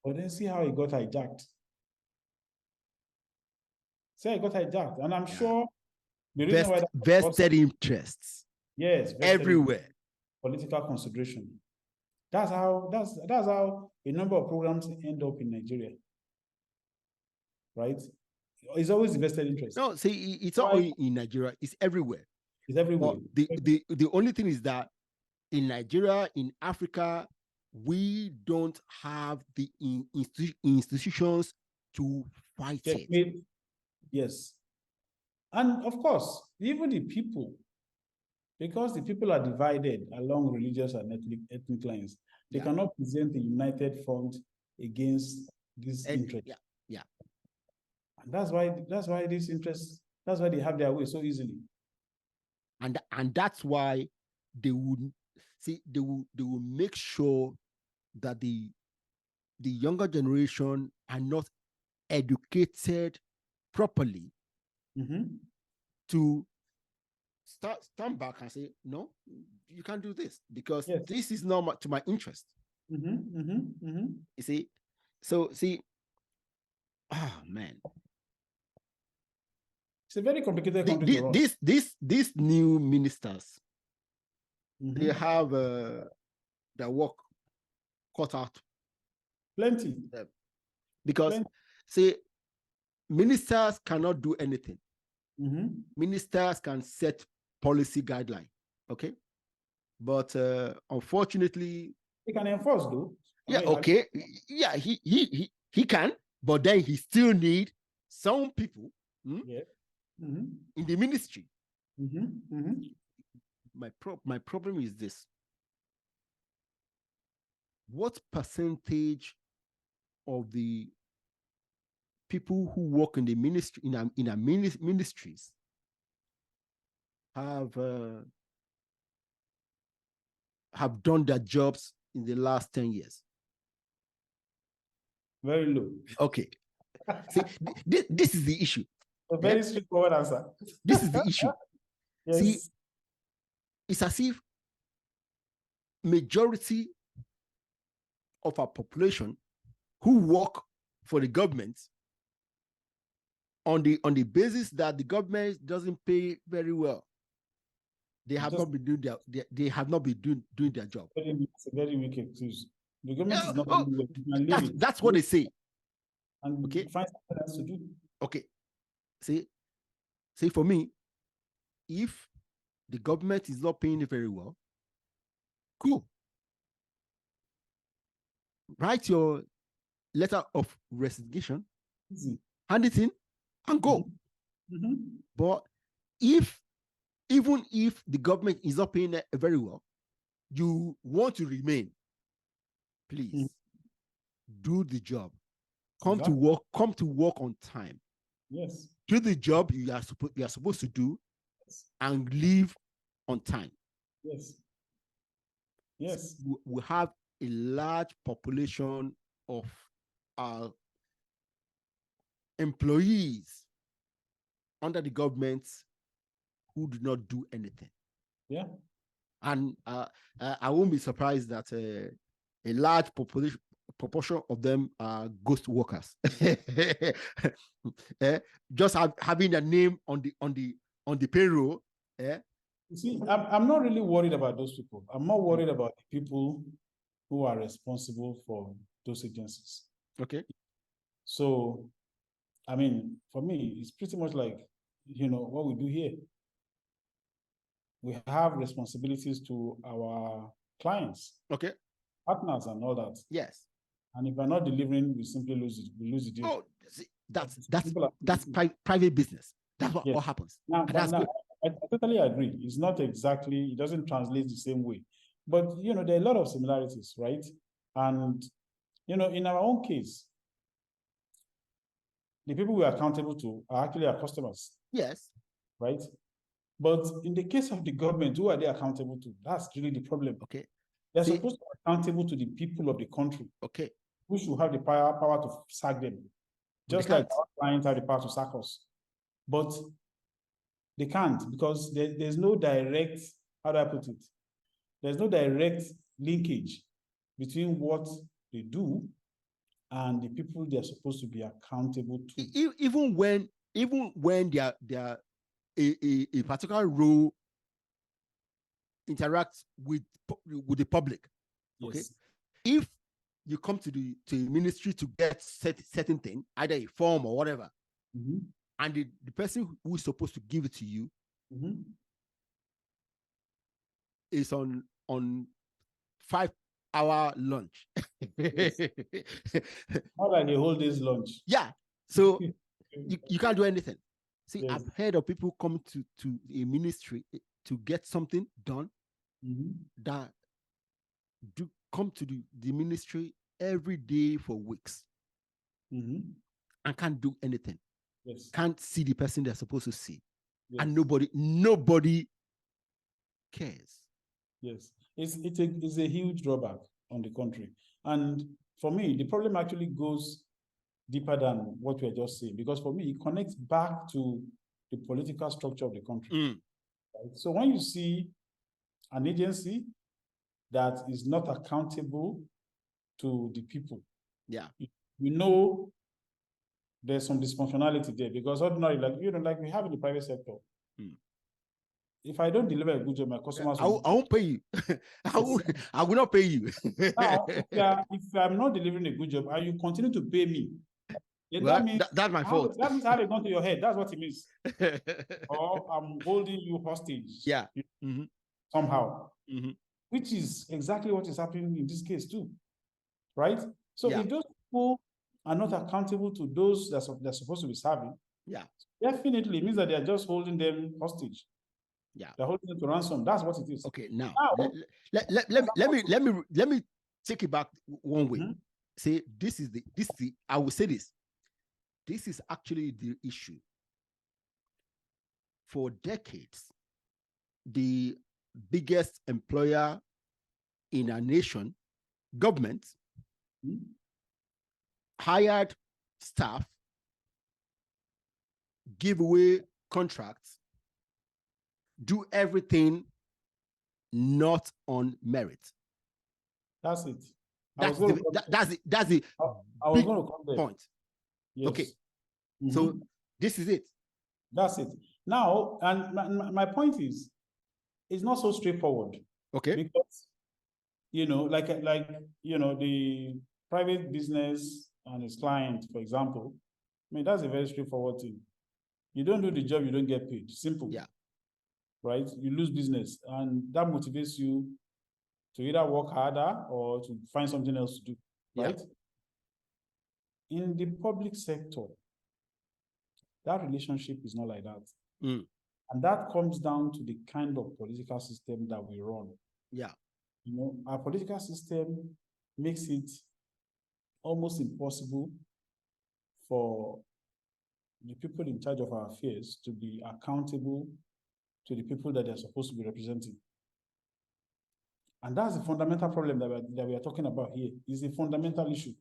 But then see how it got hijacked. See how it got hijacked. And I'm sure the reason why vested interests. Yes, everywhere. Political consideration. That's how a number of programs end up in Nigeria. Right? It's always vested interest. No, see, it's not only in Nigeria, it's everywhere. It's everywhere. But the only thing is that in Nigeria, in Africa, we don't have the institutions to fight it. Yes. And of course, even the people, because the people are divided along religious and ethnic lines, they cannot present a united front against this interest. Yeah. And that's why this interest, that's why they have their way so easily. And that's why they will make sure that the younger generation are not educated properly to stand back and say, no, you can't do this because this is not to my interest. You see, so man, it's a very complicated country to run. These new ministers, they have their work cut out. Plenty. Because see, ministers cannot do anything. Ministers can set policy guideline, okay? But unfortunately, he can enforce though. He can, but then he still need some people in the ministry. My problem is this: what percentage of the people who work in the ministry in our ministries have done their jobs in the last 10 years? Very low. Okay. See, this is the issue. A very straightforward answer. This is the issue. Yes. See, it's as if majority of our population who work for the government on the basis that the government doesn't pay very well, they have not been doing doing their job. It's a very weak excuse. The government is not doing well. That's what they say. And find something else to do. Okay. See, for me, if the government is not paying it very well, cool. Write your letter of resignation, hand it in, and go. But even if the government is not paying it very well, you want to remain, please do the job. Come to work on time. Yes. Do the job you are supposed to do and leave on time. Yes. Yes. We have a large population of our employees under the government who do not do anything. Yeah. And I won't be surprised that a large proportion of them are ghost workers. Just having a name on the payroll. You see, I'm not really worried about those people. I'm more worried about the people who are responsible for those agencies. Okay. So, I mean, for me, it's pretty much like, what we do here. We have responsibilities to our clients. Okay. Partners and all that. Yes. And if we're not delivering, we simply lose it. We lose the deal. Oh, see, that's private business. That's what happens. That's good. I totally agree. It's not exactly, it doesn't translate the same way. But, there are a lot of similarities, right? And, in our own case, the people we are accountable to are actually our customers. Yes. Right? But in the case of the government, who are they accountable to? That's really the problem. Okay. They're supposed to be accountable to the people of the country. Okay. Who should have the power to sack them. Just like our clients have the power to sack us. But they can't, because there's no direct, how do I put it? There's no direct linkage between what they do and the people they are supposed to be accountable to. Even when they are a particular role interacts with the public. Yes. Okay, if you come to the ministry to get certain thing, either a form or whatever, and the person who is supposed to give it to you is on 5-hour lunch. Yes. Not like a whole day's lunch. Yeah. So you can't do anything. See, Yes. I've heard of people come to a ministry to get something done that do come to the ministry every day for weeks and can't do anything. Yes. Can't see the person they're supposed to see. Yes. And nobody cares. Yes. It's a huge drawback on the country. And for me, the problem actually goes deeper than what we are just saying, because for me, it connects back to the political structure of the country. Right? So when you see an agency that is not accountable to the people, you know there's some dysfunctionality there, because ordinarily, like we have in the private sector, if I don't deliver a good job, my customers I won't pay you. I will not pay you. Now, if I'm not delivering a good job and you continue to pay me, then well, that means that's my fault. That means I have gone to your head. That's what it means. Or I'm holding you hostage. Yeah. Somehow. Which is exactly what is happening in this case too. Right? So if those people are not accountable to those that they're supposed to be serving, definitely it means that they're just holding them hostage. Yeah. They're holding them to ransom. That's what it is. Okay, now let me take it back one way. Say this is the I will say this. This is actually the issue. For decades, the biggest employer in our nation, government, hired staff, give away contracts, do everything not on merit. That's it. That's the big point. Yes. Okay. So this is it. That's it. Now, and my point is, it's not so straightforward. Okay. Because, the private business and its client, for example, I mean, that's a very straightforward thing. You don't do the job, you don't get paid. Simple. Yeah. Right? You lose business, and that motivates you to either work harder or to find something else to do. Right? Yeah. In the public sector, that relationship is not like that. And that comes down to the kind of political system that we run. Yeah. Our political system makes it almost impossible for the people in charge of our affairs to be accountable to the people that they're supposed to be representing. And that's the fundamental problem that we are talking about here. It's a fundamental issue.